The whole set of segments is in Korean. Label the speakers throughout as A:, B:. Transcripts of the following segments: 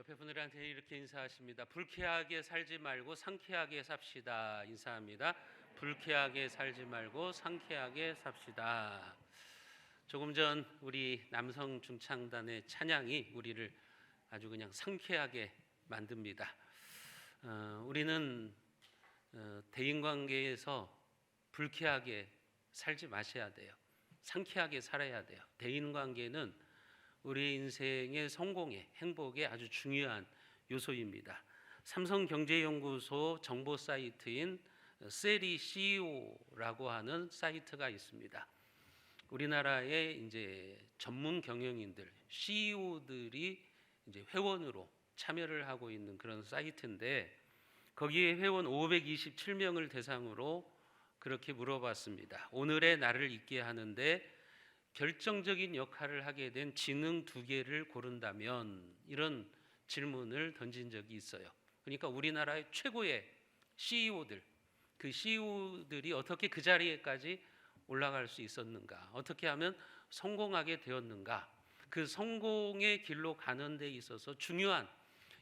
A: 옆에 분들한테 이렇게 인사하십니다. 불쾌하게 살지 말고 상쾌하게 삽시다. 인사합니다. 불쾌하게 살지 말고 상쾌하게 삽시다. 조금 전 우리 남성 중창단의 찬양이 우리를 아주 그냥 상쾌하게 만듭니다. 우리는 대인관계에서 불쾌하게 살지 마셔야 돼요. 상쾌하게 살아야 돼요. 대인관계는 우리 인생의 성공에, 행복에 아주 중요한 요소입니다. 삼성경제연구소 정보 사이트인 세리 CEO라고 하는 사이트가 있습니다. 우리나라의 이제 전문 경영인들, CEO들이 이제 회원으로 참여를 하고 있는 그런 사이트인데, 거기에 회원 527명을 대상으로 그렇게 물어봤습니다. 오늘의 나를 있게 하는데 결정적인 역할을 하게 된 지능 2개를 고른다면, 이런 질문을 던진 적이 있어요. 그러니까 우리나라의 최고의 CEO들, 그 CEO들이 어떻게 그 자리에까지 올라갈 수 있었는가, 어떻게 하면 성공하게 되었는가, 그 성공의 길로 가는 데 있어서 중요한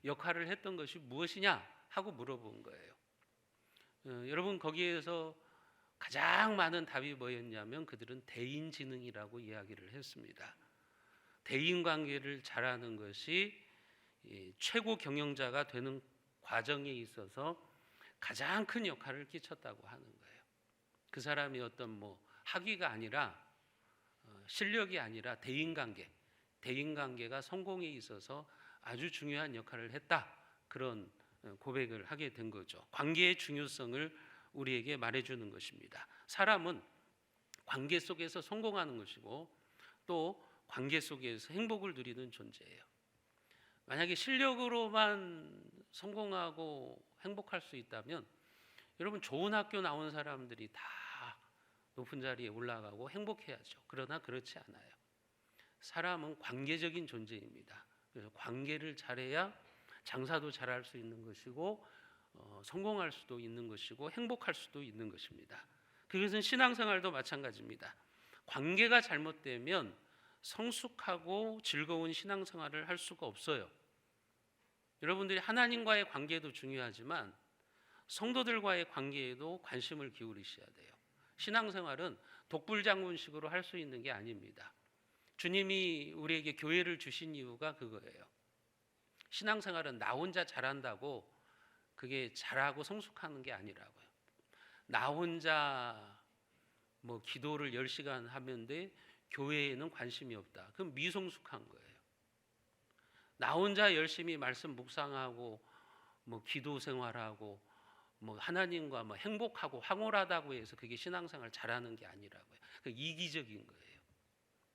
A: 역할을 했던 것이 무엇이냐 하고 물어본 거예요. 여러분, 거기에서 가장 많은 답이 뭐였냐면 그들은 대인지능이라고 이야기를 했습니다. 대인관계를 잘하는 것이 최고 경영자가 되는 과정에 있어서 가장 큰 역할을 끼쳤다고 하는 거예요. 그 사람이 어떤 학위가 아니라, 실력이 아니라 대인관계가 성공에 있어서 아주 중요한 역할을 했다, 그런 고백을 하게 된 거죠. 관계의 중요성을 우리에게 말해주는 것입니다. 사람은 관계 속에서 성공하는 것이고 또 관계 속에서 행복을 누리는 존재예요. 만약에 실력으로만 성공하고 행복할 수 있다면, 여러분, 좋은 학교 나온 사람들이 다 높은 자리에 올라가고 행복해야죠. 그러나 그렇지 않아요. 사람은 관계적인 존재입니다. 그래서 관계를 잘해야 장사도 잘할 수 있는 것이고, 성공할 수도 있는 것이고, 행복할 수도 있는 것입니다. 그것은 신앙생활도 마찬가지입니다. 관계가 잘못되면 성숙하고 즐거운 신앙생활을 할 수가 없어요. 여러분들이 하나님과의 관계도 중요하지만 성도들과의 관계에도 관심을 기울이셔야 돼요. 신앙생활은 독불장군식으로 할 수 있는 게 아닙니다. 주님이 우리에게 교회를 주신 이유가 그거예요. 신앙생활은 나 혼자 잘한다고 그게 잘하고 성숙하는 게 아니라고요. 나 혼자 기도를 10시간 하면 돼, 교회에는 관심이 없다. 그럼 미성숙한 거예요. 나 혼자 열심히 말씀 묵상하고 기도 생활하고 하나님과 행복하고 황홀하다고 해서 그게 신앙생활 잘하는 게 아니라고요. 그 이기적인 거예요.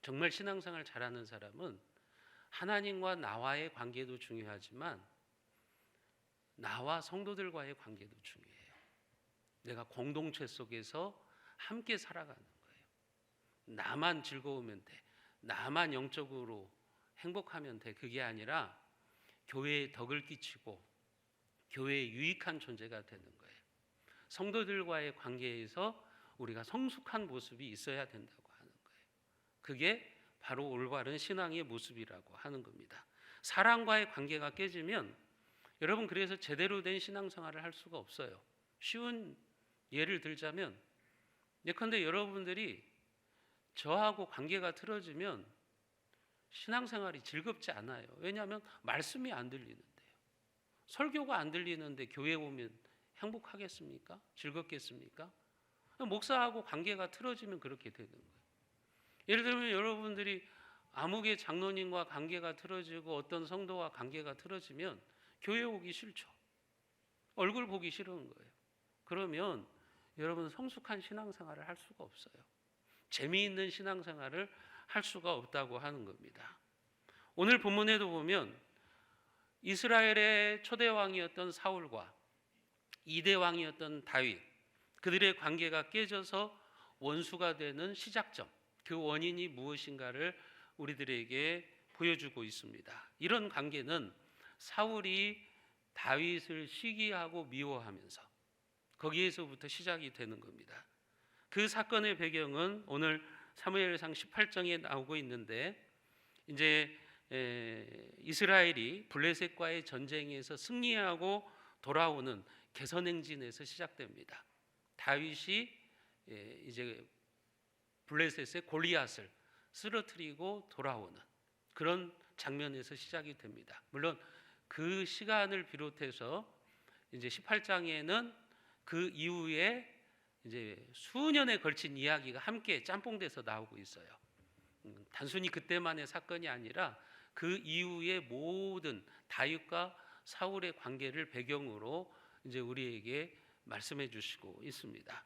A: 정말 신앙생활 잘하는 사람은 하나님과 나와의 관계도 중요하지만 나와 성도들과의 관계도 중요해요. 내가 공동체 속에서 함께 살아가는 거예요. 나만 즐거우면 돼, 나만 영적으로 행복하면 돼, 그게 아니라 교회에 덕을 끼치고 교회에 유익한 존재가 되는 거예요. 성도들과의 관계에서 우리가 성숙한 모습이 있어야 된다고 하는 거예요. 그게 바로 올바른 신앙의 모습이라고 하는 겁니다. 사람과의 관계가 깨지면, 여러분, 그래서 제대로 된 신앙생활을 할 수가 없어요. 쉬운 예를 들자면, 예컨대 여러분들이 저하고 관계가 틀어지면 신앙생활이 즐겁지 않아요. 왜냐하면 말씀이 안 들리는데요. 설교가 안 들리는데 교회 오면 행복하겠습니까? 즐겁겠습니까? 목사하고 관계가 틀어지면 그렇게 되는 거예요. 예를 들면 여러분들이 아무개 장로님과 관계가 틀어지고 어떤 성도와 관계가 틀어지면 교회 오기 싫죠. 얼굴 보기 싫은 거예요. 그러면 여러분, 성숙한 신앙생활을 할 수가 없어요. 재미있는 신앙생활을 할 수가 없다고 하는 겁니다. 오늘 본문에도 보면 이스라엘의 초대 왕이었던 사울과 2대 왕이었던 다윗, 그들의 관계가 깨져서 원수가 되는 시작점, 그 원인이 무엇인가를 우리들에게 보여주고 있습니다. 이런 관계는 사울이 다윗을 시기하고 미워하면서 거기에서부터 시작이 되는 겁니다. 그 사건의 배경은 오늘 사무엘상 18장에 나오고 있는데, 이제 이스라엘이 블레셋과의 전쟁에서 승리하고 돌아오는 개선 행진에서 시작됩니다. 다윗이 이제 블레셋의 골리앗을 쓰러뜨리고 돌아오는 그런 장면에서 시작이 됩니다. 물론 그 시간을 비롯해서 이제 18장에는 그 이후에 이제 수년에 걸친 이야기가 함께 짬뽕돼서 나오고 있어요. 단순히 그때만의 사건이 아니라 그 이후의 모든 다윗과 사울의 관계를 배경으로 이제 우리에게 말씀해 주시고 있습니다.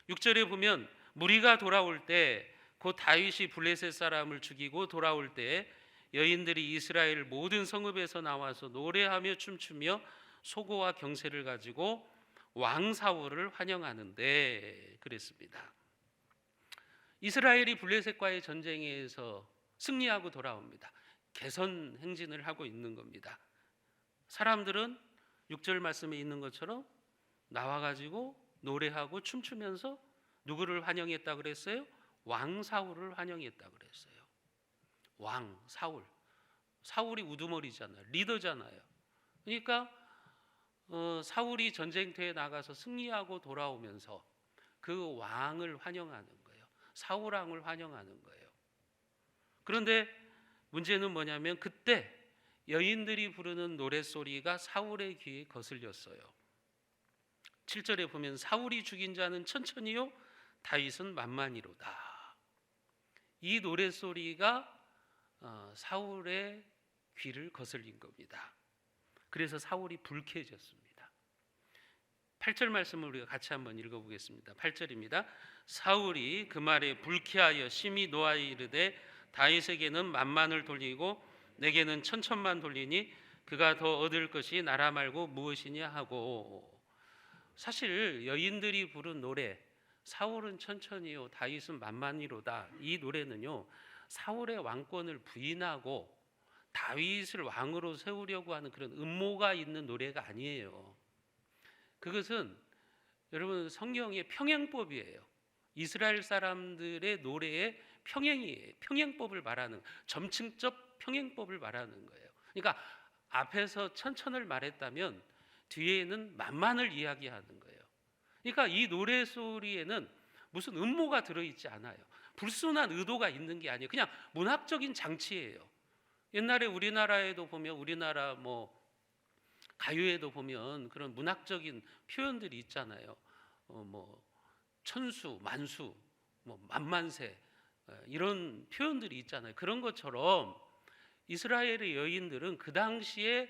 A: 6절에 보면 무리가 돌아올 때 곧 다윗이 블레셋 사람을 죽이고 돌아올 때 여인들이 이스라엘 모든 성읍에서 나와서 노래하며 춤추며 소고와 경세를 가지고 왕 사울을 환영하는데 그랬습니다. 이스라엘이 블레셋과의 전쟁에서 승리하고 돌아옵니다. 개선 행진을 하고 있는 겁니다. 사람들은 6절 말씀에 있는 것처럼 나와가지고 노래하고 춤추면서 누구를 환영했다 그랬어요? 왕 사울을 환영했다 그랬어요. 왕 사울. 사울이 우두머리잖아요. 리더잖아요. 그러니까 사울이 전쟁터에 나가서 승리하고 돌아오면서 그 왕을 환영하는 거예요. 사울 왕을 환영하는 거예요. 그런데 문제는 뭐냐면 그때 여인들이 부르는 노랫소리가 사울의 귀에 거슬렸어요. 7절에 보면 사울이 죽인 자는 천천히요 다윗은 만만히로다. 이 노랫소리가 사울의 귀를 거슬린 겁니다. 그래서 사울이 불쾌해졌습니다. 8절 말씀을 우리가 같이 한번 읽어보겠습니다. 8절입니다. 사울이 그 말에 불쾌하여 심히 노하여 이르되 다윗에게는 만만을 돌리고 내게는 천천만 돌리니 그가 더 얻을 것이 나라 말고 무엇이냐 하고. 사실 여인들이 부른 노래 사울은 천천히요 다윗은 만만히로다, 이 노래는요 사울의 왕권을 부인하고 다윗을 왕으로 세우려고 하는 그런 음모가 있는 노래가 아니에요. 그것은 여러분 성경의 평행법이에요. 이스라엘 사람들의 노래의 평행이에요. 평행법을 말하는, 점층적 평행법을 말하는 거예요. 그러니까 앞에서 천천을 말했다면 뒤에는 만만을 이야기하는 거예요. 그러니까 이 노래 소리에는 무슨 음모가 들어있지 않아요. 불순한 의도가 있는 게 아니에요. 그냥 문학적인 장치예요. 옛날에 우리나라에도 보면 우리나라 가요에도 보면 그런 문학적인 표현들이 있잖아요. 천수, 만수, 만만세 이런 표현들이 있잖아요. 그런 것처럼 이스라엘의 여인들은 그 당시에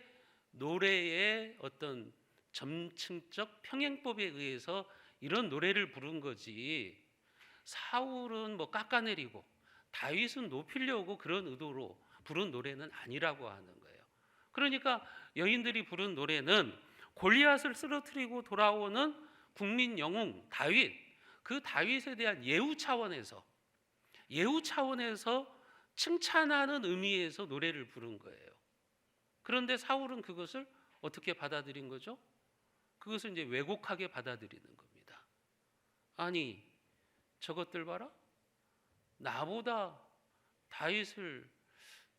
A: 노래의 어떤 점층적 평행법에 의해서 이런 노래를 부른 거지, 사울은 깎아내리고 다윗은 높이려고 그런 의도로 부른 노래는 아니라고 하는 거예요. 그러니까 여인들이 부른 노래는 골리앗을 쓰러뜨리고 돌아오는 국민 영웅 다윗, 그 다윗에 대한 예우 차원에서 칭찬하는 의미에서 노래를 부른 거예요. 그런데 사울은 그것을 어떻게 받아들인 거죠? 그것을 이제 왜곡하게 받아들이는 겁니다. 아니, 저것들 봐라. 나보다 다윗을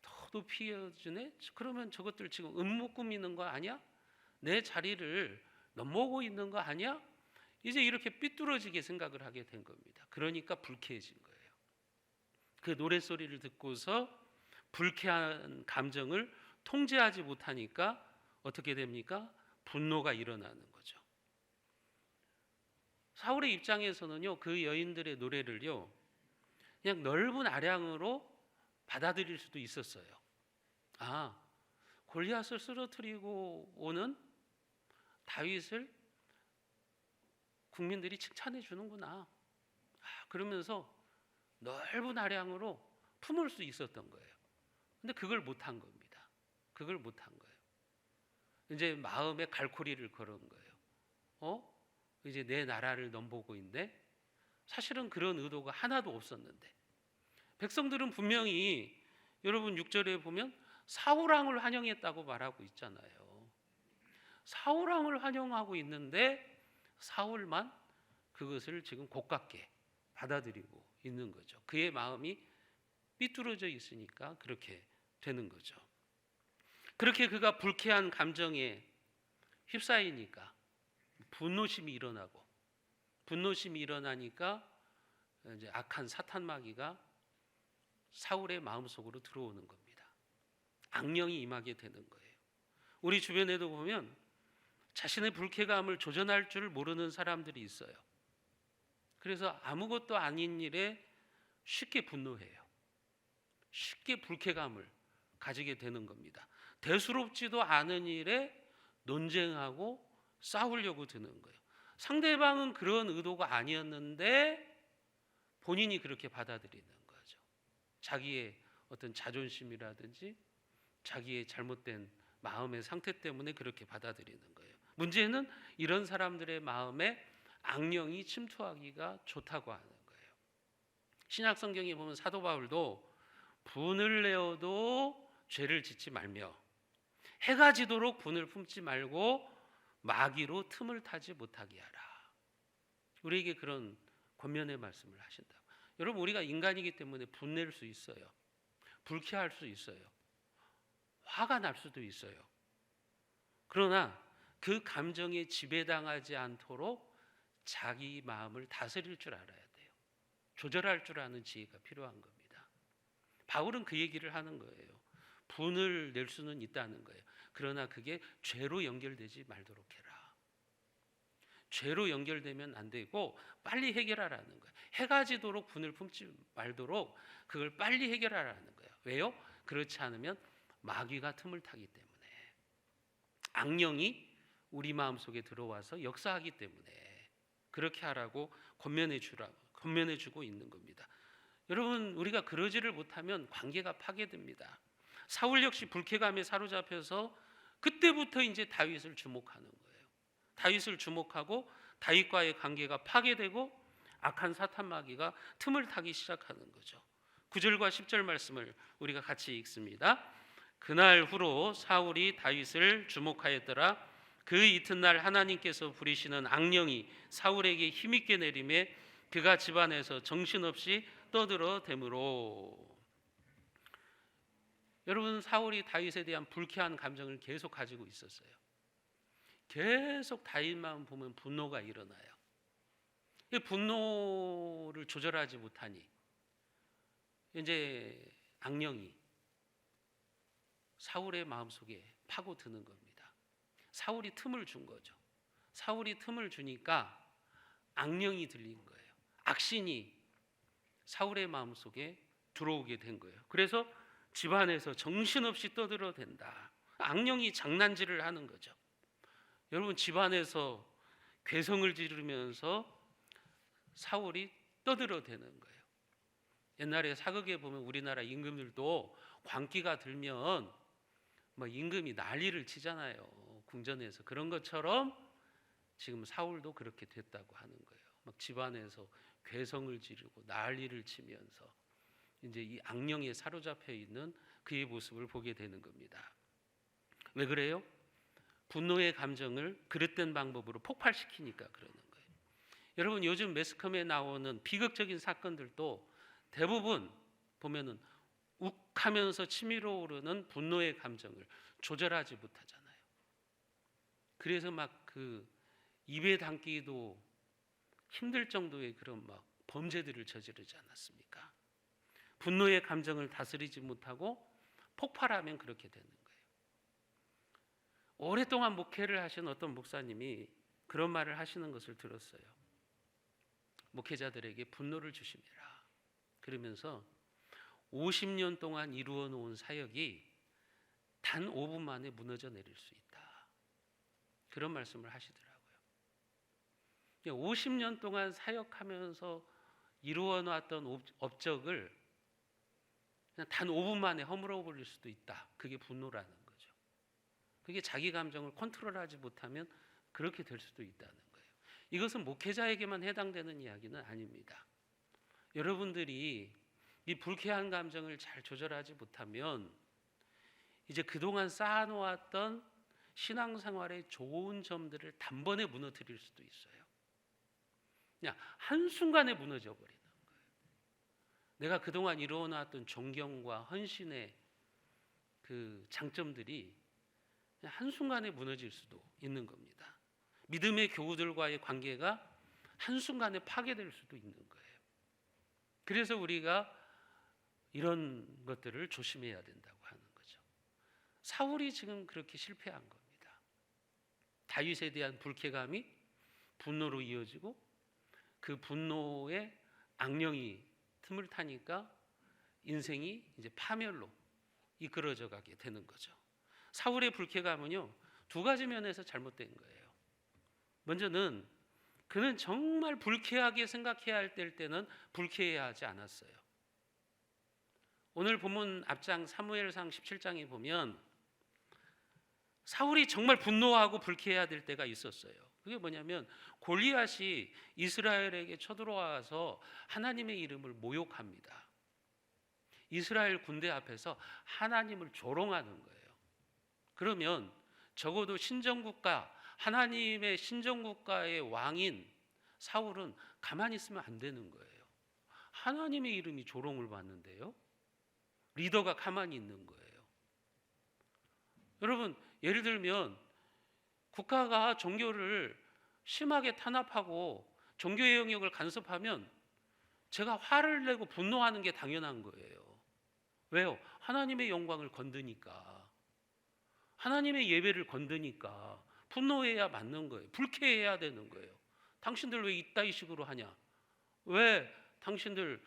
A: 더 높이 여주네? 그러면 저것들 지금 음모 꾸미는 거 아니야? 내 자리를 넘보고 있는 거 아니야? 이제 이렇게 삐뚤어지게 생각을 하게 된 겁니다. 그러니까 불쾌해진 거예요. 그 노랫소리를 듣고서 불쾌한 감정을 통제하지 못하니까 어떻게 됩니까? 분노가 일어나는 거죠. 사울의 입장에서는요, 그 여인들의 노래를요, 그냥 넓은 아량으로 받아들일 수도 있었어요. 아, 골리앗을 쓰러뜨리고 오는 다윗을 국민들이 칭찬해 주는구나. 그러면서 넓은 아량으로 품을 수 있었던 거예요. 근데 그걸 못한 겁니다. 그걸 못한 거예요. 이제 마음에 갈고리를 걸은 거예요. 이제 내 나라를 넘보고 있네. 사실은 그런 의도가 하나도 없었는데, 백성들은 분명히 여러분 6절에 보면 사울왕을 환영했다고 말하고 있잖아요. 사울왕을 환영하고 있는데 사울만 그것을 지금 고깝게 받아들이고 있는 거죠. 그의 마음이 삐뚤어져 있으니까 그렇게 되는 거죠. 그렇게 그가 불쾌한 감정에 휩싸이니까 분노심이 일어나니까 이제 악한 사탄 마귀가 사울의 마음속으로 들어오는 겁니다. 악령이 임하게 되는 거예요. 우리 주변에도 보면 자신의 불쾌감을 조절할 줄 모르는 사람들이 있어요. 그래서 아무것도 아닌 일에 쉽게 분노해요. 쉽게 불쾌감을 가지게 되는 겁니다. 대수롭지도 않은 일에 논쟁하고 싸우려고 드는 거예요. 상대방은 그런 의도가 아니었는데 본인이 그렇게 받아들이는 거죠. 자기의 어떤 자존심이라든지 자기의 잘못된 마음의 상태 때문에 그렇게 받아들이는 거예요. 문제는 이런 사람들의 마음에 악령이 침투하기가 좋다고 하는 거예요. 신약 성경에 보면 사도 바울도 분을 내어도 죄를 짓지 말며 해가 지도록 분을 품지 말고 마귀로 틈을 타지 못하게 하라. 우리에게 그런 권면의 말씀을 하신다. 여러분, 우리가 인간이기 때문에 분낼 수 있어요. 불쾌할 수 있어요. 화가 날 수도 있어요. 그러나 그 감정에 지배당하지 않도록 자기 마음을 다스릴 줄 알아야 돼요. 조절할 줄 아는 지혜가 필요한 겁니다. 바울은 그 얘기를 하는 거예요. 분을 낼 수는 있다는 거예요. 그러나 그게 죄로 연결되지 말도록 해라. 죄로 연결되면 안 되고 빨리 해결하라는 거예요. 해가 지도록 분을 품지 말도록 그걸 빨리 해결하라는 거예요. 왜요? 그렇지 않으면 마귀가 틈을 타기 때문에, 악령이 우리 마음속에 들어와서 역사하기 때문에 그렇게 하라고 권면해주고 있는 겁니다. 여러분, 우리가 그러지를 못하면 관계가 파괴됩니다. 사울 역시 불쾌감에 사로잡혀서 그때부터 이제 다윗을 주목하는 거예요. 다윗을 주목하고 다윗과의 관계가 파괴되고 악한 사탄 마귀가 틈을 타기 시작하는 거죠. 9절과 10절 말씀을 우리가 같이 읽습니다. 그날 후로 사울이 다윗을 주목하였더라. 그 이튿날 하나님께서 부리시는 악령이 사울에게 힘있게 내림에 그가 집안에서 정신없이 떠들어대므로. 여러분, 사울이 다윗에 대한 불쾌한 감정을 계속 가지고 있었어요. 계속 다윗만 보면 분노가 일어나요. 이 분노를 조절하지 못하니 이제 악령이 사울의 마음속에 파고드는 겁니다. 사울이 틈을 준 거죠. 사울이 틈을 주니까 악령이 들린 거예요. 악신이 사울의 마음속에 들어오게 된 거예요. 그래서 집안에서 정신없이 떠들어댄다. 악령이 장난질을 하는 거죠. 여러분, 집안에서 괴성을 지르면서 사울이 떠들어대는 거예요. 옛날에 사극에 보면 우리나라 임금들도 광기가 들면 뭐 임금이 난리를 치잖아요. 궁전에서. 그런 것처럼 지금 사울도 그렇게 됐다고 하는 거예요. 막 집안에서 괴성을 지르고 난리를 치면서 이제 이 악령에 사로잡혀 있는 그의 모습을 보게 되는 겁니다. 왜 그래요? 분노의 감정을 그릇된 방법으로 폭발시키니까 그러는 거예요. 여러분, 요즘 매스컴에 나오는 비극적인 사건들도 대부분 보면은 욱하면서 치밀어 오르는 분노의 감정을 조절하지 못하잖아요. 그래서 막 그 입에 담기도 힘들 정도의 그런 막 범죄들을 저지르지 않았습니까? 분노의 감정을 다스리지 못하고 폭발하면 그렇게 되는 거예요. 오랫동안 목회를 하신 어떤 목사님이 그런 말을 하시는 것을 들었어요. 목회자들에게 분노를 주심이라. 그러면서 50년 동안 이루어 놓은 사역이 단 5분 만에 무너져 내릴 수 있다. 그런 말씀을 하시더라고요. 50년 동안 사역하면서 이루어 놨던 업적을 그냥 단 5분 만에 허물어 버릴 수도 있다. 그게 분노라는 거죠. 그게 자기 감정을 컨트롤하지 못하면 그렇게 될 수도 있다는 거예요. 이것은 목회자에게만 해당되는 이야기는 아닙니다. 여러분들이 이 불쾌한 감정을 잘 조절하지 못하면 이제 그동안 쌓아놓았던 신앙생활의 좋은 점들을 단번에 무너뜨릴 수도 있어요. 그냥 한순간에 무너져 버리는 거예요. 내가 그동안 이루어놨던 존경과 헌신의 그 장점들이 그냥 한순간에 무너질 수도 있는 겁니다. 믿음의 교우들과의 관계가 한순간에 파괴될 수도 있는 거예요. 그래서 우리가 이런 것들을 조심해야 된다고 하는 거죠. 사울이 지금 그렇게 실패한 겁니다. 다윗에 대한 불쾌감이 분노로 이어지고 그 분노에 악령이 틈을 타니까 인생이 이제 파멸로 이끌어져 가게 되는 거죠. 사울의 불쾌감은요, 두 가지 면에서 잘못된 거예요. 먼저는 그는 정말 불쾌하게 생각해야 할 때는 불쾌해야 하지 않았어요. 오늘 본문 앞장 사무엘상 17장에 보면 사울이 정말 분노하고 불쾌해야 될 때가 있었어요. 그게 뭐냐면 골리앗이 이스라엘에게 쳐들어와서 하나님의 이름을 모욕합니다. 이스라엘 군대 앞에서 하나님을 조롱하는 거예요. 그러면 적어도 신정국가, 하나님의 신정국가의 왕인 사울은 가만히 있으면 안 되는 거예요. 하나님의 이름이 조롱을 받는데요, 리더가 가만히 있는 거예요. 여러분, 예를 들면 국가가 종교를 심하게 탄압하고 종교의 영역을 간섭하면 제가 화를 내고 분노하는 게 당연한 거예요. 왜요? 하나님의 영광을 건드니까, 하나님의 예배를 건드니까 분노해야 맞는 거예요. 불쾌해야 되는 거예요. 당신들 왜 이따위 식으로 하냐? 왜 당신들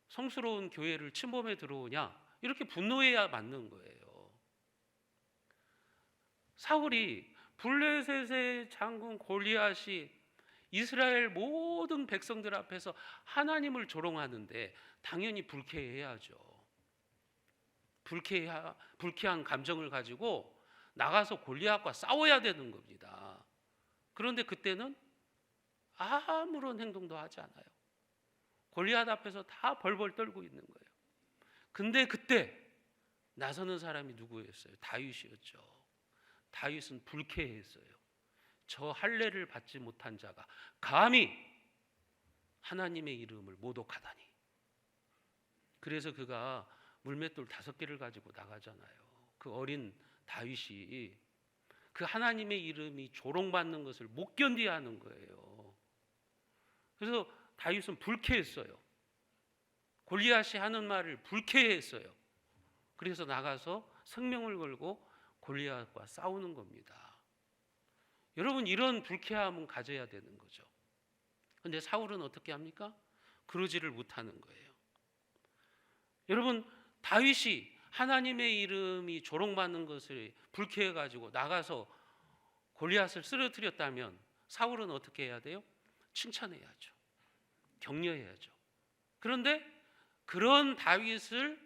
A: 성스러운 교회를 침범해 들어오냐? 이렇게 분노해야 맞는 거예요. 사울이 블레셋의 장군 골리앗이 이스라엘 모든 백성들 앞에서 하나님을 조롱하는데 당연히 불쾌해야죠. 불쾌한 감정을 가지고 나가서 골리앗과 싸워야 되는 겁니다. 그런데 그때는 아무런 행동도 하지 않아요. 골리앗 앞에서 다 벌벌 떨고 있는 거예요. 근데 그때 나서는 사람이 누구였어요? 다윗이었죠. 다윗은 불쾌했어요. 저 할례를 받지 못한 자가 감히 하나님의 이름을 모독하다니. 그래서 그가 물맷돌 5개를 가지고 나가잖아요. 그 어린 다윗이 그 하나님의 이름이 조롱받는 것을 못 견디야 하는 거예요. 그래서 다윗은 불쾌했어요. 골리앗이 하는 말을 불쾌했어요. 그래서 나가서 생명을 걸고 골리앗과 싸우는 겁니다. 여러분, 이런 불쾌함은 가져야 되는 거죠. 그런데 사울은 어떻게 합니까? 그러지를 못하는 거예요. 여러분, 다윗이 하나님의 이름이 조롱받는 것을 불쾌해가지고 나가서 골리앗을 쓰러뜨렸다면 사울은 어떻게 해야 돼요? 칭찬해야죠. 격려해야죠. 그런데 그런 다윗을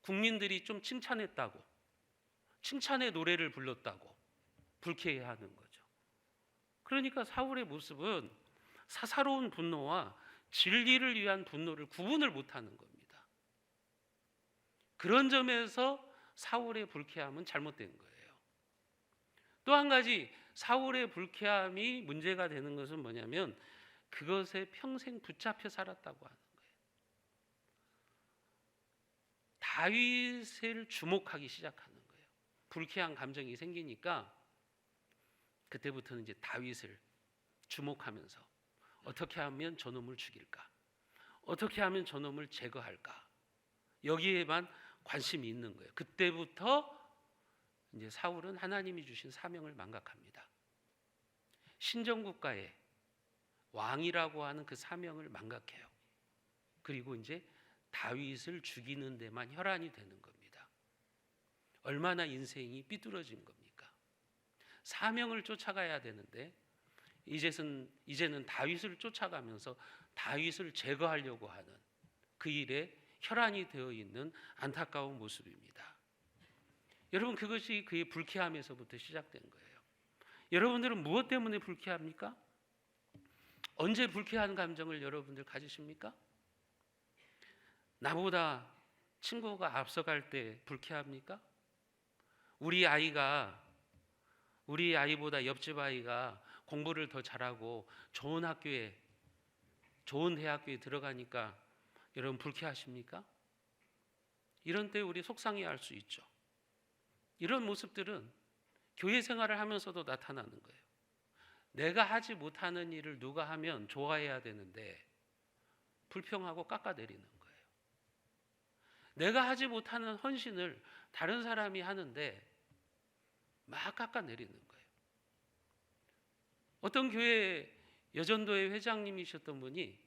A: 국민들이 좀 칭찬했다고, 칭찬의 노래를 불렀다고 불쾌해하는 거죠. 그러니까 사울의 모습은 사사로운 분노와 진리를 위한 분노를 구분을 못하는 겁니다. 그런 점에서 사울의 불쾌함은 잘못된 거예요. 또 한 가지 사울의 불쾌함이 문제가 되는 것은 뭐냐면 그것에 평생 붙잡혀 살았다고 하는 거예요. 다윗을 주목하기 시작하는 거예요. 불쾌한 감정이 생기니까 그때부터는 이제 다윗을 주목하면서 어떻게 하면 저놈을 죽일까? 어떻게 하면 저놈을 제거할까? 여기에만 관심이 있는 거예요. 그때부터 이제 사울은 하나님이 주신 사명을 망각합니다. 신정국가의 왕이라고 하는 그 사명을 망각해요. 그리고 이제 다윗을 죽이는 데만 혈안이 되는 겁니다. 얼마나 인생이 삐뚤어진 겁니까? 사명을 쫓아가야 되는데 이제는 다윗을 쫓아가면서 다윗을 제거하려고 하는 그 일에 혈안이 되어 있는 안타까운 모습입니다. 여러분, 그것이 그의 불쾌함에서부터 시작된 거예요. 여러분들은 무엇 때문에 불쾌합니까? 언제 불쾌한 감정을 여러분들 가지십니까? 나보다 친구가 앞서갈 때 불쾌합니까? 우리 아이보다 옆집 아이가 공부를 더 잘하고 좋은 학교에, 좋은 대학교에 들어가니까 여러분 불쾌하십니까? 이런 때 우리 속상해할 수 있죠. 이런 모습들은 교회 생활을 하면서도 나타나는 거예요. 내가 하지 못하는 일을 누가 하면 좋아해야 되는데 불평하고 깎아내리는 거예요. 내가 하지 못하는 헌신을 다른 사람이 하는데 막 깎아내리는 거예요. 어떤 교회 여전도의 회장님이셨던 분이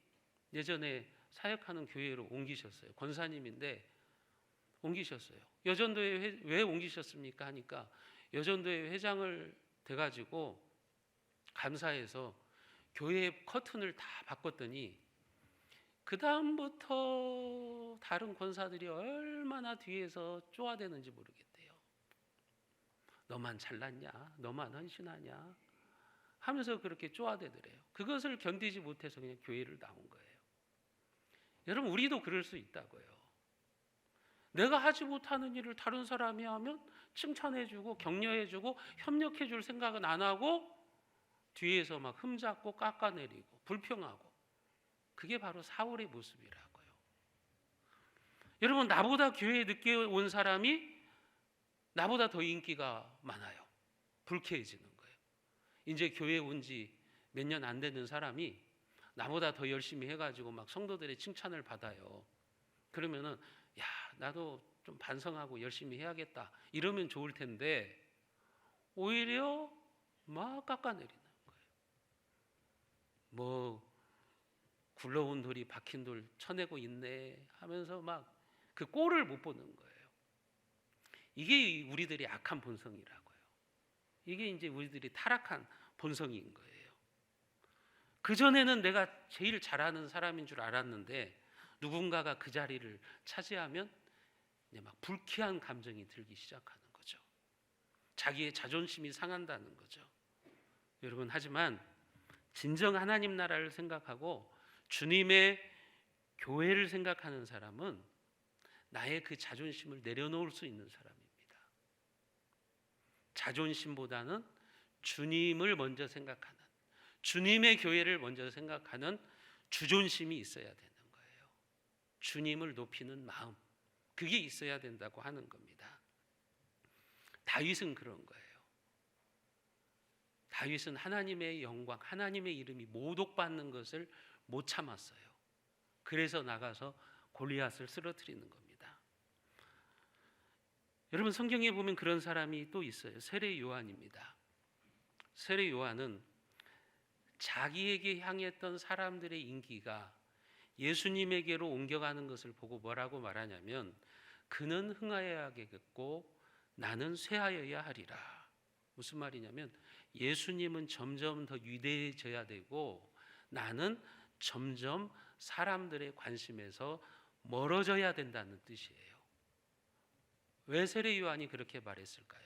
A: 예전에 사역하는 교회로 옮기셨어요. 권사님인데 옮기셨어요. 여전도에 왜 옮기셨습니까? 하니까 여전도의 회장을 돼가지고 감사해서 교회 커튼을 다 바꿨더니 그 다음부터 다른 권사들이 얼마나 뒤에서 쪼아대는지 모르겠대요. 너만 잘났냐? 너만 헌신하냐? 하면서 그렇게 쪼아대더래요. 그것을 견디지 못해서 그냥 교회를 나온 거예요. 여러분, 우리도 그럴 수 있다고요. 내가 하지 못하는 일을 다른 사람이 하면 칭찬해주고 격려해주고 협력해줄 생각은 안 하고 뒤에서 막 흠잡고 깎아내리고 불평하고, 그게 바로 사울의 모습이라고요. 여러분, 나보다 교회에 늦게 온 사람이 나보다 더 인기가 많아요. 불쾌해지는 거예요. 이제 교회에 온 지 몇 년 안 되는 사람이 나보다 더 열심히 해가지고 막 성도들의 칭찬을 받아요. 그러면은 야, 나도 좀 반성하고 열심히 해야겠다 이러면 좋을 텐데 오히려 막 깎아내리는 거예요. 뭐 굴러온 돌이 박힌 돌 쳐내고 있네 하면서 막 그 꼴을 못 보는 거예요. 이게 우리들의 악한 본성이라고요. 이게 이제 우리들이 타락한 본성인 거예요. 그전에는 내가 제일 잘하는 사람인 줄 알았는데 누군가가 그 자리를 차지하면 이제 막 불쾌한 감정이 들기 시작하는 거죠. 자기의 자존심이 상한다는 거죠. 여러분, 하지만 진정 하나님 나라를 생각하고 주님의 교회를 생각하는 사람은 나의 그 자존심을 내려놓을 수 있는 사람입니다. 자존심보다는 주님을 먼저 생각하는, 주님의 교회를 먼저 생각하는 주존심이 있어야 되는 거예요. 주님을 높이는 마음, 그게 있어야 된다고 하는 겁니다. 다윗은 그런 거예요. 다윗은 하나님의 영광, 하나님의 이름이 모독받는 것을 못 참았어요. 그래서 나가서 골리앗을 쓰러뜨리는 겁니다. 여러분, 성경에 보면 그런 사람이 또 있어요. 세례 요한입니다. 세례 요한은 자기에게 향했던 사람들의 인기가 예수님에게로 옮겨가는 것을 보고 뭐라고 말하냐면 그는 흥하여야겠고 나는 쇠하여야 하리라. 무슨 말이냐면 예수님은 점점 더 위대해져야 되고 나는 점점 사람들의 관심에서 멀어져야 된다는 뜻이에요. 왜 세례 요한이 그렇게 말했을까요?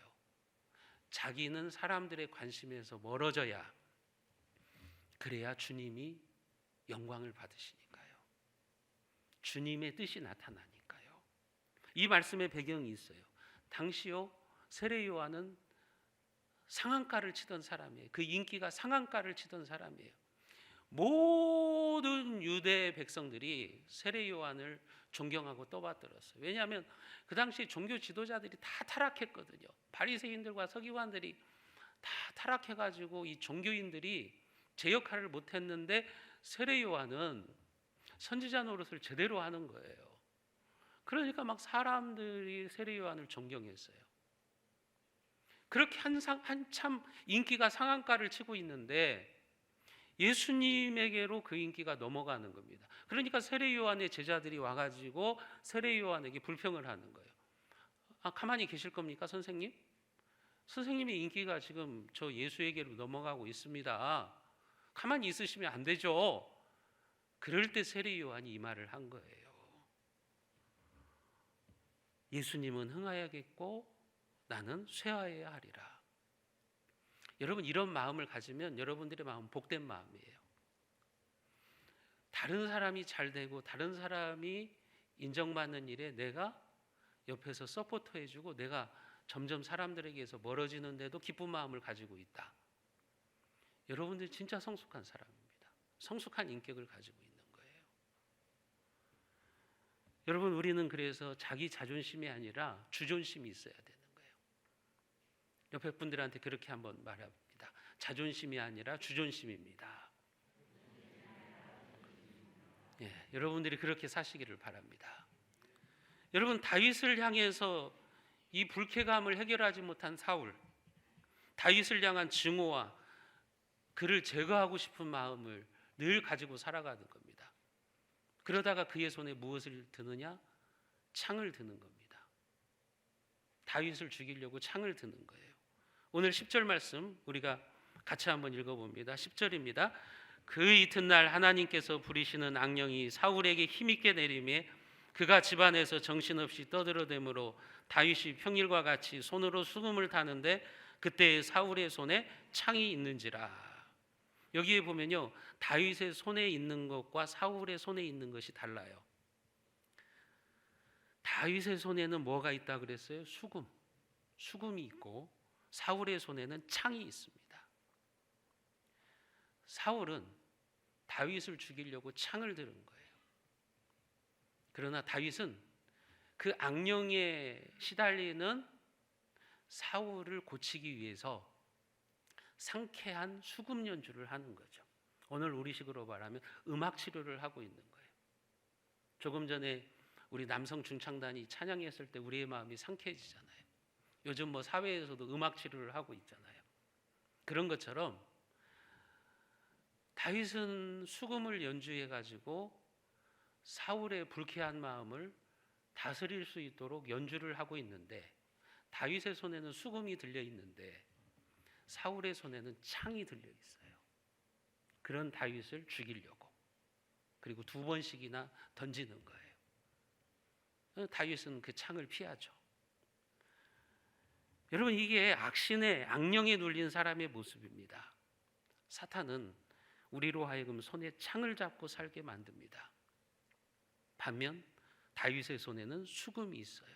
A: 자기는 사람들의 관심에서 멀어져야, 그래야 주님이 영광을 받으시니까요. 주님의 뜻이 나타나니까요. 이 말씀의 배경이 있어요. 당시요 세례 요한은 상한가를 치던 사람이에요. 그 인기가 상한가를 치던 사람이에요. 모든 유대 백성들이 세례 요한을 존경하고 떠받들었어요. 왜냐하면 그 당시 종교 지도자들이 다 타락했거든요. 바리새인들과 서기관들이 다 타락해가지고 이 종교인들이 제 역할을 못했는데 세례 요한은 선지자 노릇을 제대로 하는 거예요. 그러니까 막 사람들이 세례 요한을 존경했어요. 그렇게 한참 인기가 상한가를 치고 있는데 예수님에게로 그 인기가 넘어가는 겁니다. 그러니까 세례 요한의 제자들이 와가지고 세례 요한에게 불평을 하는 거예요. 가만히 계실 겁니까, 선생님? 선생님의 인기가 지금 저 예수에게로 넘어가고 있습니다. 가만히 있으시면 안 되죠. 그럴 때 세례 요한이 이 말을 한 거예요. 예수님은 흥하여야겠고 나는 쇠하여야 하리라. 여러분, 이런 마음을 가지면 여러분들의 마음은 복된 마음이에요. 다른 사람이 잘 되고 다른 사람이 인정받는 일에 내가 옆에서 서포터해주고 내가 점점 사람들에게서 멀어지는데도 기쁜 마음을 가지고 있다. 여러분들 진짜 성숙한 사람입니다. 성숙한 인격을 가지고 있는 거예요. 여러분, 우리는 그래서 자기 자존심이 아니라 주존심이 있어야 되는 거예요. 옆에 분들한테 그렇게 한번 말합니다. 자존심이 아니라 주존심입니다. 예, 여러분들이 그렇게 사시기를 바랍니다. 여러분, 다윗을 향해서 이 불쾌감을 해결하지 못한 사울, 다윗을 향한 증오와 그를 제거하고 싶은 마음을 늘 가지고 살아가는 겁니다. 그러다가 그의 손에 무엇을 드느냐? 창을 드는 겁니다. 다윗을 죽이려고 창을 드는 거예요. 오늘 10절 말씀 우리가 같이 한번 읽어봅니다. 10절입니다. 그 이튿날 하나님께서 부리시는 악령이 사울에게 힘있게 내림에 그가 집안에서 정신없이 떠들어대므로 다윗이 평일과 같이 손으로 수금을 타는데 그때 사울의 손에 창이 있는지라. 여기에 보면요, 다윗의 손에 있는 것과 사울의 손에 있는 것이 달라요. 다윗의 손에는 뭐가 있다 그랬어요? 수금이 있고 사울의 손에는 창이 있습니다. 사울은 다윗을 죽이려고 창을 들은 거예요. 그러나 다윗은 그 악령에 시달리는 사울을 고치기 위해서 상쾌한 수금 연주를 하는 거죠. 오늘 우리식으로 말하면 음악 치료를 하고 있는 거예요. 조금 전에 우리 남성 중창단이 찬양했을 때 우리의 마음이 상쾌해지잖아요. 요즘 뭐 사회에서도 음악 치료를 하고 있잖아요. 그런 것처럼 다윗은 수금을 연주해 가지고 사울의 불쾌한 마음을 다스릴 수 있도록 연주를 하고 있는데, 다윗의 손에는 수금이 들려 있는데 사울의 손에는 창이 들려 있어요. 그런 다윗을 죽이려고, 그리고 2번씩이나 던지는 거예요. 다윗은 그 창을 피하죠. 여러분, 이게 악신의 악령에 눌린 사람의 모습입니다. 사탄은 우리로 하여금 손에 창을 잡고 살게 만듭니다. 반면 다윗의 손에는 수금이 있어요.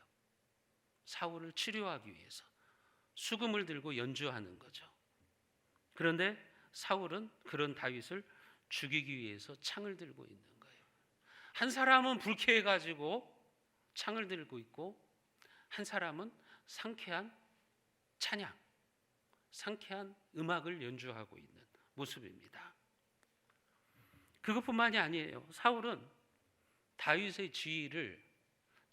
A: 사울을 치료하기 위해서 수금을 들고 연주하는 거죠. 그런데 사울은 그런 다윗을 죽이기 위해서 창을 들고 있는 거예요. 한 사람은 불쾌해가지고 창을 들고 있고, 한 사람은 상쾌한 찬양, 상쾌한 음악을 연주하고 있는 모습입니다. 그것뿐만이 아니에요. 사울은 다윗의 지위를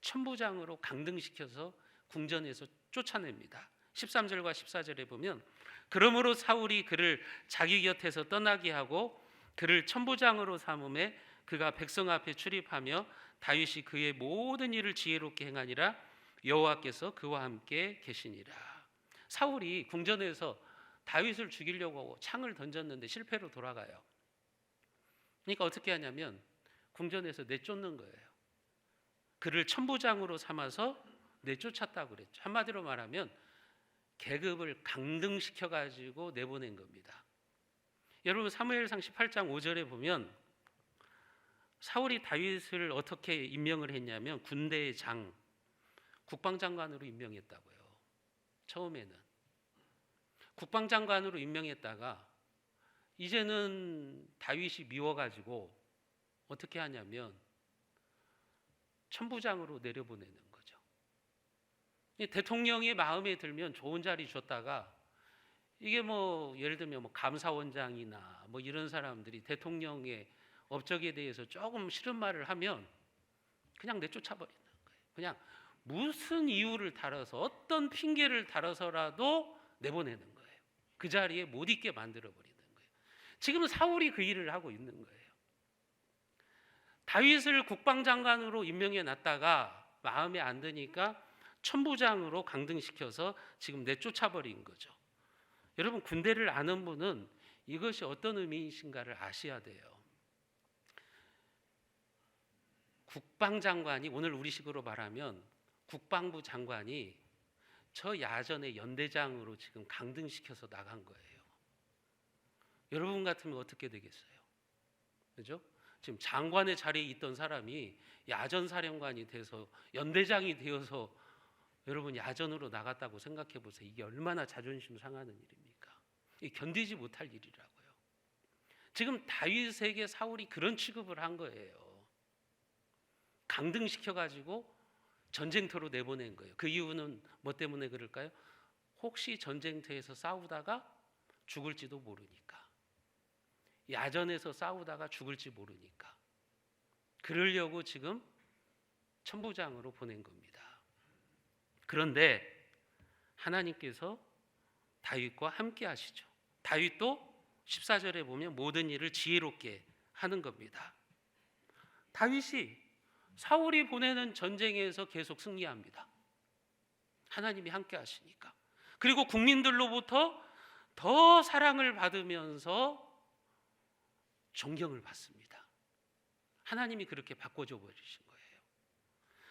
A: 천부장으로 강등시켜서 궁전에서 쫓아냅니다. 13절과 14절에 보면, 그러므로 사울이 그를 자기 곁에서 떠나게 하고 그를 천부장으로 삼음에 그가 백성 앞에 출입하며 다윗이 그의 모든 일을 지혜롭게 행하니라. 여호와께서 그와 함께 계시니라. 사울이 궁전에서 다윗을 죽이려고 창을 던졌는데 실패로 돌아가요. 그러니까 어떻게 하냐면 궁전에서 내쫓는 거예요. 그를 천부장으로 삼아서 내쫓았다고 그랬죠. 한마디로 말하면 계급을 강등시켜 가지고 내보낸 겁니다. 여러분, 사무엘상 18장 5절에 보면 사울이 다윗을 어떻게 임명을 했냐면 군대의 장, 국방장관으로 임명했다고요. 처음에는 국방장관으로 임명했다가 이제는 다윗이 미워가지고 어떻게 하냐면 천부장으로 내려보내는 거죠. 대통령의 마음에 들면 좋은 자리 줬다가, 이게 뭐 예를 들면 뭐 감사원장이나 뭐 이런 사람들이 대통령의 업적에 대해서 조금 싫은 말을 하면 그냥 내쫓아버리는 거예요. 그냥 무슨 이유를 달아서, 어떤 핑계를 달아서라도 내보내는 거예요. 그 자리에 못 있게 만들어버리는 거예요. 지금 사울이 그 일을 하고 있는 거예요. 다윗을 국방장관으로 임명해 놨다가 마음에 안 드니까 천부장으로 강등시켜서 지금 내쫓아버린 거죠. 여러분, 군대를 아는 분은 이것이 어떤 의미이신가를 아셔야 돼요. 국방장관이, 오늘 우리식으로 말하면 국방부 장관이 저 야전의 연대장으로 지금 강등시켜서 나간 거예요. 여러분 같으면 어떻게 되겠어요? 그죠? 지금 장관의 자리에 있던 사람이 야전 사령관이 돼서 연대장이 되어서 여러분 야전으로 나갔다고 생각해 보세요. 이게 얼마나 자존심 상하는 일입니까? 이게 견디지 못할 일이라고요. 지금 다윗에게 사울이 그런 취급을 한 거예요. 강등시켜 가지고 전쟁터로 내보낸 거예요. 그 이유는 뭐 때문에 그럴까요? 혹시 전쟁터에서 싸우다가 죽을지도 모르니까, 야전에서 싸우다가 죽을지 모르니까 그러려고 지금 천부장으로 보낸 겁니다. 그런데 하나님께서 다윗과 함께 하시죠. 다윗도 14절에 보면 모든 일을 지혜롭게 하는 겁니다. 다윗이 사울이 보내는 전쟁에서 계속 승리합니다. 하나님이 함께 하시니까. 그리고 국민들로부터 더 사랑을 받으면서 존경을 받습니다. 하나님이 그렇게 바꿔줘 버리신 거예요.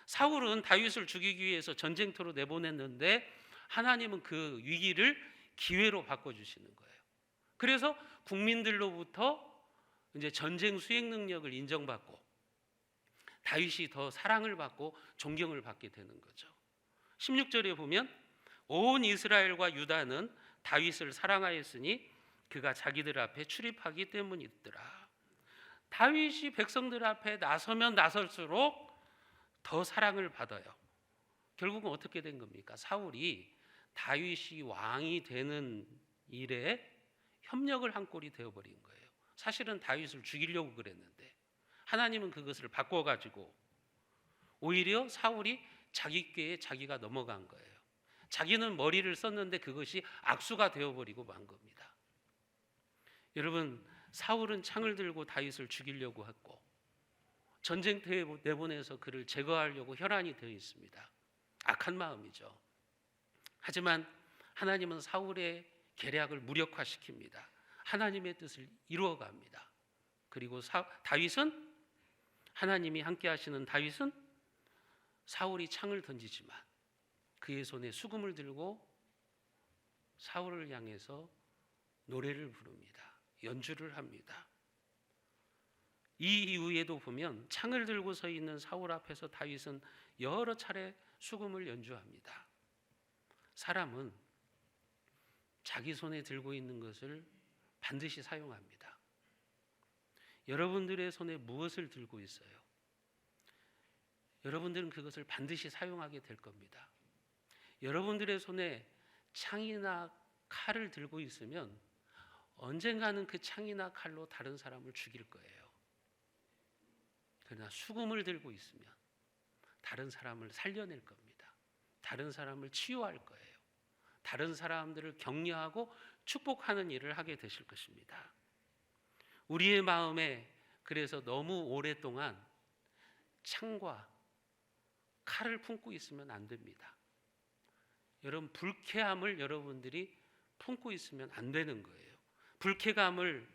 A: 사울은 다윗을 죽이기 위해서 전쟁터로 내보냈는데 하나님은 그 위기를 기회로 바꿔주시는 거예요. 그래서 국민들로부터 이제 전쟁 수행 능력을 인정받고 다윗이 더 사랑을 받고 존경을 받게 되는 거죠. 16절에 보면 온 이스라엘과 유다는 다윗을 사랑하였으니 그가 자기들 앞에 출입하기 때문이더라. 다윗이 백성들 앞에 나서면 나설수록 더 사랑을 받아요. 결국은 어떻게 된 겁니까? 사울이 다윗이 왕이 되는 일에 협력을 한 꼴이 되어버린 거예요. 사실은 다윗을 죽이려고 그랬는데 하나님은 그것을 바꿔가지고 오히려 사울이 자기 꾀에 자기가 넘어간 거예요. 자기는 머리를 썼는데 그것이 악수가 되어버리고 만 겁니다. 여러분, 사울은 창을 들고 다윗을 죽이려고 했고 전쟁터에 내보내서 그를 제거하려고 혈안이 되어 있습니다. 악한 마음이죠. 하지만 하나님은 사울의 계략을 무력화시킵니다. 하나님의 뜻을 이루어갑니다. 그리고 다윗은, 하나님이 함께 하시는 다윗은 사울이 창을 던지지만 그의 손에 수금을 들고 사울을 향해서 노래를 부릅니다. 연주를 합니다. 이 이후에도 보면 창을 들고 서 있는 사울 앞에서 다윗은 여러 차례 수금을 연주합니다. 사람은 자기 손에 들고 있는 것을 반드시 사용합니다. 여러분들의 손에 무엇을 들고 있어요? 여러분들은 그것을 반드시 사용하게 될 겁니다. 여러분들의 손에 창이나 칼을 들고 있으면 언젠가는 그 창이나 칼로 다른 사람을 죽일 거예요. 그러나 수금을 들고 있으면 다른 사람을 살려낼 겁니다. 다른 사람을 치유할 거예요. 다른 사람들을 격려하고 축복하는 일을 하게 되실 것입니다. 우리의 마음에 그래서 너무 오랫동안 창과 칼을 품고 있으면 안 됩니다. 여러분, 불쾌함을 여러분들이 품고 있으면 안 되는 거예요. 불쾌감을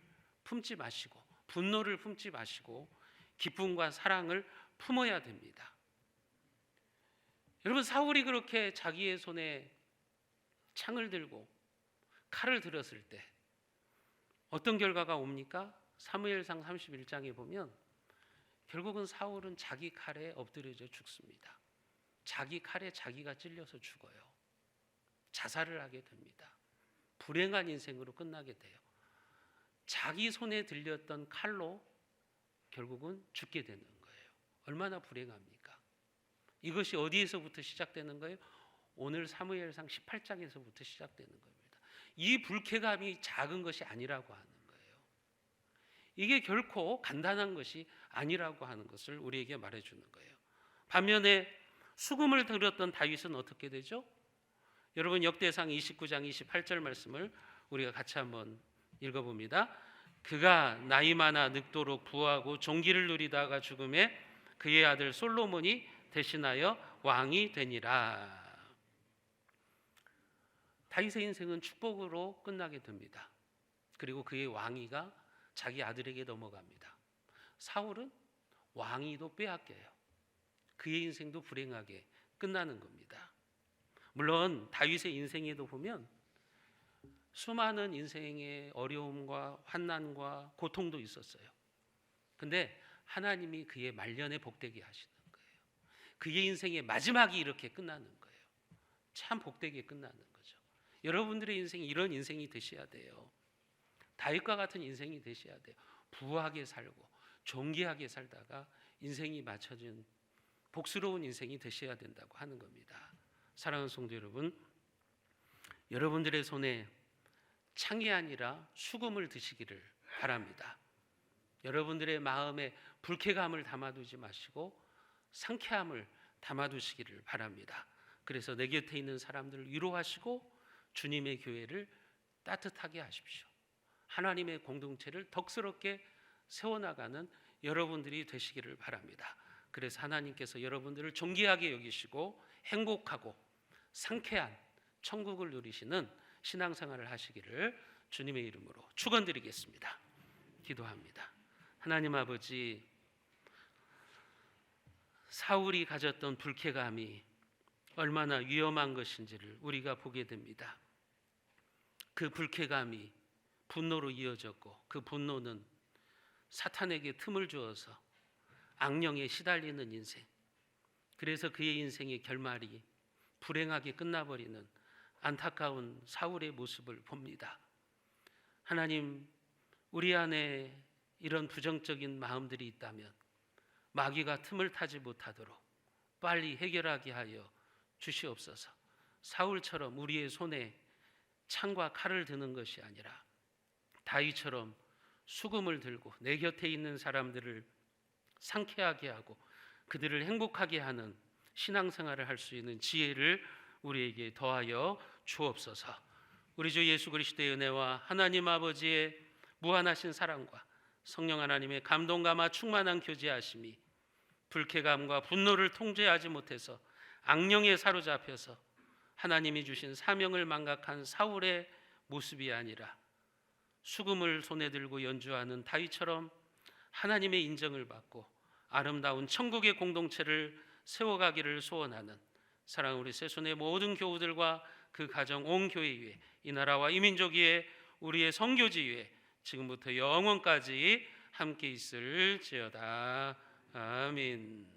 A: 품지 마시고 분노를 품지 마시고 기쁨과 사랑을 품어야 됩니다. 여러분, 사울이 그렇게 자기의 손에 창을 들고 칼을 들었을 때 어떤 결과가 옵니까? 사무엘상 31장에 보면 결국은 사울은 자기 칼에 엎드려져 죽습니다. 자기 칼에 자기가 찔려서 죽어요. 자살을 하게 됩니다. 불행한 인생으로 끝나게 돼요. 자기 손에 들렸던 칼로 결국은 죽게 되는 거예요. 얼마나 불행합니까? 이것이 어디에서부터 시작되는 거예요? 오늘 사무엘상 18장에서부터 시작되는 겁니다. 이 불쾌감이 작은 것이 아니라고 하는 거예요. 이게 결코 간단한 것이 아니라고 하는 것을 우리에게 말해주는 거예요. 반면에 수금을 들었던 다윗은 어떻게 되죠? 여러분, 역대상 29장 28절 말씀을 우리가 같이 한번 읽어봅니다. 그가 나이 많아 늙도록 부하고 종기를 누리다가 죽음에 그의 아들 솔로몬이 대신하여 왕이 되니라. 다윗의 인생은 축복으로 끝나게 됩니다. 그리고 그의 왕위가 자기 아들에게 넘어갑니다. 사울은 왕위도 빼앗겨요. 그의 인생도 불행하게 끝나는 겁니다. 물론 다윗의 인생에도 보면 수많은 인생의 어려움과 환난과 고통도 있었어요. 근데 하나님이 그의 말년에 복되게 하시는 거예요. 그의 인생의 마지막이 이렇게 끝나는 거예요. 참 복되게 끝나는 거죠. 여러분들의 인생이 이런 인생이 되셔야 돼요. 다윗과 같은 인생이 되셔야 돼요. 부하게 살고 존귀하게 살다가 인생이 맞춰진 복스러운 인생이 되셔야 된다고 하는 겁니다. 사랑하는 성도 여러분, 여러분들의 손에 창이 아니라 수금을 드시기를 바랍니다. 여러분들의 마음에 불쾌감을 담아두지 마시고 상쾌함을 담아두시기를 바랍니다. 그래서 내 곁에 있는 사람들을 위로하시고 주님의 교회를 따뜻하게 하십시오. 하나님의 공동체를 덕스럽게 세워나가는 여러분들이 되시기를 바랍니다. 그래서 하나님께서 여러분들을 존귀하게 여기시고 행복하고 상쾌한 천국을 누리시는 신앙생활을 하시기를 주님의 이름으로 축원드리겠습니다. 기도합니다. 하나님 아버지, 사울이 가졌던 불쾌감이 얼마나 위험한 것인지를 우리가 보게 됩니다. 그 불쾌감이 분노로 이어졌고 그 분노는 사탄에게 틈을 주어서 악령에 시달리는 인생, 그래서 그의 인생의 결말이 불행하게 끝나버리는 안타까운 사울의 모습을 봅니다. 하나님, 우리 안에 이런 부정적인 마음들이 있다면 마귀가 틈을 타지 못하도록 빨리 해결하게 하여 주시옵소서. 사울처럼 우리의 손에 창과 칼을 드는 것이 아니라 다윗처럼 수금을 들고 내 곁에 있는 사람들을 상쾌하게 하고 그들을 행복하게 하는 신앙생활을 할 수 있는 지혜를 우리에게 더하여 주옵소서. 우리 주 예수 그리스도의 은혜와 하나님 아버지의 무한하신 사랑과 성령 하나님의 감동감화 충만한 교제하심이 불쾌감과 분노를 통제하지 못해서 악령에 사로잡혀서 하나님이 주신 사명을 망각한 사울의 모습이 아니라 수금을 손에 들고 연주하는 다윗처럼 하나님의 인정을 받고 아름다운 천국의 공동체를 세워가기를 소원하는 사랑하는 우리 새손의 모든 교우들과 그 가정 온 교회 위에, 이 나라와 이 민족 위에, 우리의 선교지 위에 지금부터 영원까지 함께 있을지어다. 아멘.